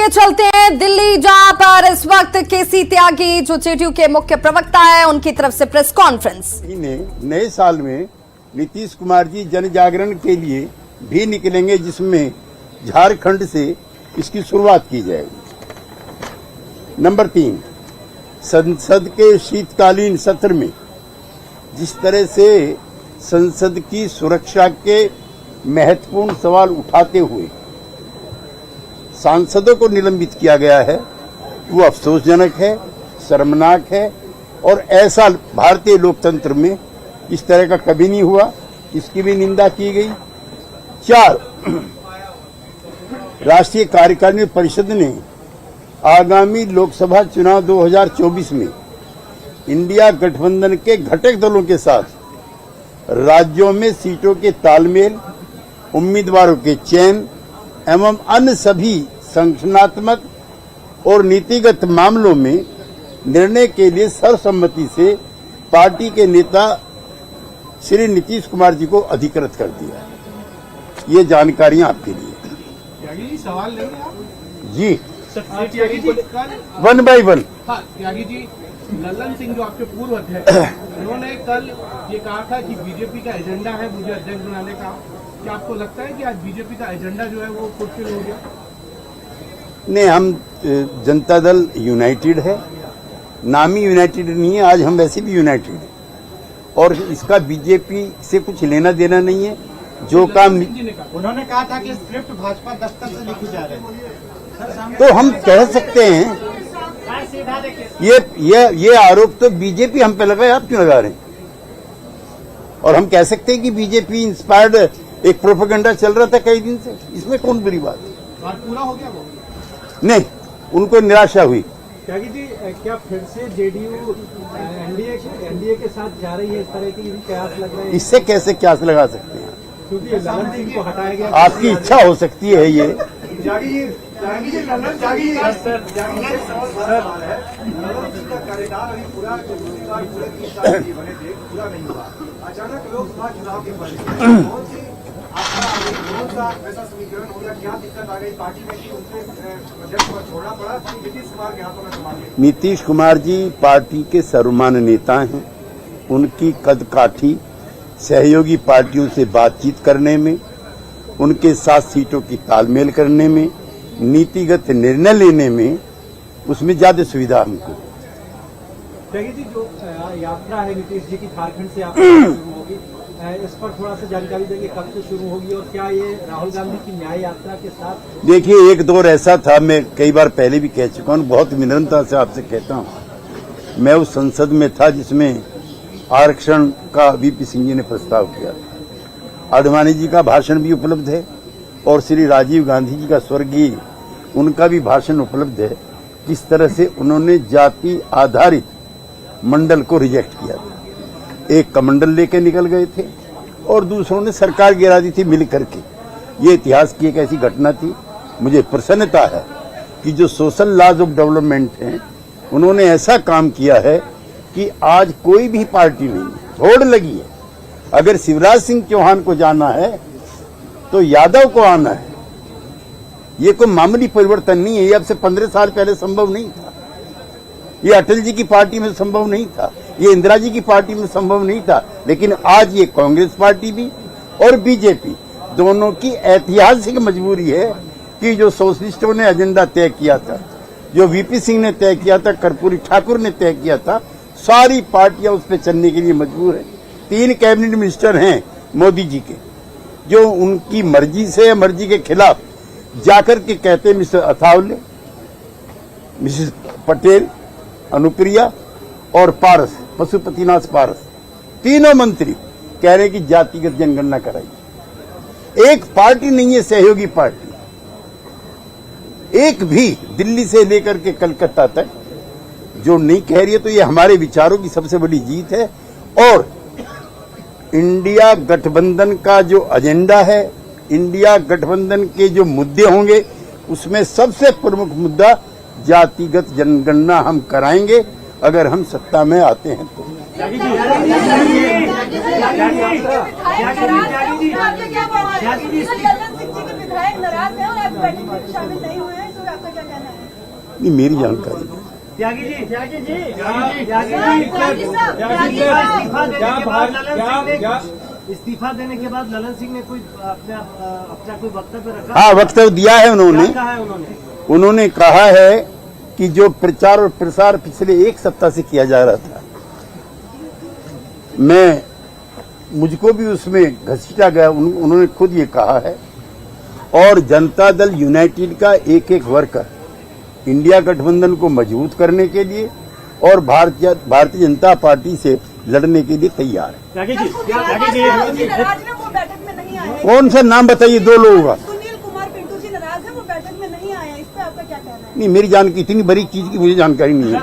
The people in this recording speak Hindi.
आगे चलते हैं दिल्ली, जहां पर इस वक्त केसी त्यागी जो जेडीयू के मुख्य प्रवक्ता है, उनकी तरफ से प्रेस कॉन्फ्रेंस। नए साल में नीतीश कुमार जी जन जागरण के लिए भी निकलेंगे, जिसमें झारखंड से इसकी शुरुआत की जाएगी। नंबर 3, संसद के शीतकालीन सत्र में जिस तरह से संसद की सुरक्षा के महत्वपूर्ण सवाल उठाते हुए सांसदों को निलंबित किया गया है, वो अफसोसजनक है, शर्मनाक है और ऐसा भारतीय लोकतंत्र में इस तरह का कभी नहीं हुआ, इसकी भी निंदा की गई। 4, राष्ट्रीय कार्यकारिणी परिषद ने आगामी लोकसभा चुनाव 2024 में इंडिया गठबंधन के घटक दलों के साथ राज्यों में सीटों के तालमेल, उम्मीदवारों के चयन एवं अन्य सभी संगठनात्मक और नीतिगत मामलों में निर्णय के लिए सर्वसम्मति से पार्टी के नेता श्री नीतीश कुमार जी को अधिकृत कर दिया। ये जानकारियां आपके लिए। त्यागी जी सवाल लेंगे आप? जी, त्यागी जी कल 1 by 1। हाँ, त्यागी जी, लल्लन सिंह जो आपके पूर्व अध्यक्ष, उन्होंने कल ये कहा था कि बीजेपी का एजेंडा है मुझे अध्यक्ष बनाने का। क्या आपको लगता है कि आज बीजेपी का एजेंडा जो है वो फुलफिल हो गया? नहीं, हम जनता दल यूनाइटेड है, नाम ही यूनाइटेड नहीं है, आज हम वैसे भी यूनाइटेड है और इसका बीजेपी से कुछ लेना देना नहीं है। जो काम उन्होंने कहा था कि स्क्रिप्ट भाजपा दफ्तर से लिखी जा रही है, तो हम कह सकते हैं ये आरोप तो बीजेपी हम पे लगाए, आप क्यों लगा रहे हैं? और हम कह सकते हैं कि बीजेपी इंस्पायर्ड एक प्रोपेगेंडा चल रहा था कई दिन से, इसमें कौन बुरी बात है? आज पूरा हो गया वो? नहीं, उनको निराशा हुई। त्यागी जी, क्या फिर से जेडीयू एनडीए के साथ जा रही है? इस तरह की कयास लग रहे हैं। इससे कैसे क्यास लगा सकते हैं? क्योंकि ललन सिंह को हटाया गया। आपकी इच्छा हो सकती है ये। अचानक लोकसभा चुनाव के परिणाम ऐसा समीकरण हो गया, क्या दिक्कत आ गई पार्टी में कि उनसे अध्यक्ष पद छोड़ना पड़ा? नीतीश कुमार के हाथों में संभाल लिया। नीतीश कुमार जी पार्टी के सर्वमान्य नेता हैं। उनकी कदकाठी सहयोगी पार्टियों से बातचीत करने में, उनके साथ सीटों की तालमेल करने में, नीतिगत निर्णय लेने में, उसमें ज्यादा सुविधा हमको। त्यागी जी, जो यात्रा है नीतीश जी की झारखंड से आपकी शुरू होगी, इस पर थोड़ा सा जानकारी देंगे, कब से शुरू होगी और क्या ये राहुल गांधी की न्याय यात्रा के साथ? देखिए, एक दौर ऐसा था, मैं कई बार पहले भी कह चुका हूँ, बहुत विनम्रता से आपसे कहता हूँ, मैं उस संसद में था जिसमें आरक्षण का वीपी सिंह जी ने प्रस्ताव किया। आडवाणी जी का भाषण भी उपलब्ध है और श्री राजीव गांधी जी का स्वर्गीय उनका भी भाषण उपलब्ध है, किस तरह से उन्होंने जाति आधारित मंडल को रिजेक्ट किया था। एक कमंडल लेकर निकल गए थे और दूसरों ने सरकार गिरा दी थी मिल करके। ये इतिहास की एक ऐसी घटना थी। मुझे प्रसन्नता है कि जो सोशल लॉज ऑफ डेवलपमेंट हैं, उन्होंने ऐसा काम किया है कि आज कोई भी पार्टी नहीं, होड़ लगी है। अगर शिवराज सिंह चौहान को जाना है तो यादव को आना है। ये कोई मामूली परिवर्तन नहीं है। ये अब से 15 साल पहले संभव नहीं था। ये अटल जी की पार्टी में संभव नहीं था, ये इंदिरा जी की पार्टी में संभव नहीं था, लेकिन आज ये कांग्रेस पार्टी भी और बीजेपी दोनों की ऐतिहासिक मजबूरी है कि जो सोशलिस्टों ने एजेंडा तय किया था, जो वीपी सिंह ने तय किया था, कर्पूरी ठाकुर ने तय किया था, सारी पार्टियां उस पर चलने के लिए मजबूर है। 3 कैबिनेट मिनिस्टर हैं मोदी जी के, जो उनकी मर्जी से या मर्जी के खिलाफ जाकर के कहते हैं, मिस्टर अथावले, मिसेस पटेल, अनुप्रिया और पारस, पशुपतिनाथ पारस, तीनों मंत्री कह रहे हैं कि जातिगत जनगणना कराइए। एक पार्टी नहीं है सहयोगी पार्टी, एक भी दिल्ली से लेकर के कलकत्ता तक जो नहीं कह रही है, तो ये हमारे विचारों की सबसे बड़ी जीत है। और इंडिया गठबंधन का जो एजेंडा है, इंडिया गठबंधन के जो मुद्दे होंगे, उसमें सबसे प्रमुख मुद्दा जातिगत जनगणना हम कराएंगे अगर हम सत्ता में आते हैं तो। विधायक नाराज है और आज बैठक में शामिल नहीं हुए हैं, तो आपका क्या कहना है? नहीं मेरी जानकारी नहीं। त्यागी जी इस्तीफा देने के बाद ललन सिंह ने कोई अपना कोई वक्तव्य रखा? हाँ, वक्तव्य दिया है उन्होंने। क्या कहा है उन्होंने? उन्होंने कहा है कि जो प्रचार और प्रसार पिछले एक सप्ताह से किया जा रहा था, मुझको भी उसमें घसीटा गया। उन्होंने खुद ये कहा है। और जनता दल यूनाइटेड का एक एक वर्कर इंडिया गठबंधन को मजबूत करने के लिए और भारतीय जनता पार्टी से लड़ने के लिए तैयार है। नाराज है, वो बैठक में नहीं आए। कौन सा नाम बताइए दो लोगों का? सुनील कुमार पिंटू जी नाराज है, वो बैठक में नहीं आए। इस पे आपका क्या कहना है? नहीं, मेरी जानकारी इतनी बड़ी चीज की मुझे जानकारी नहीं है।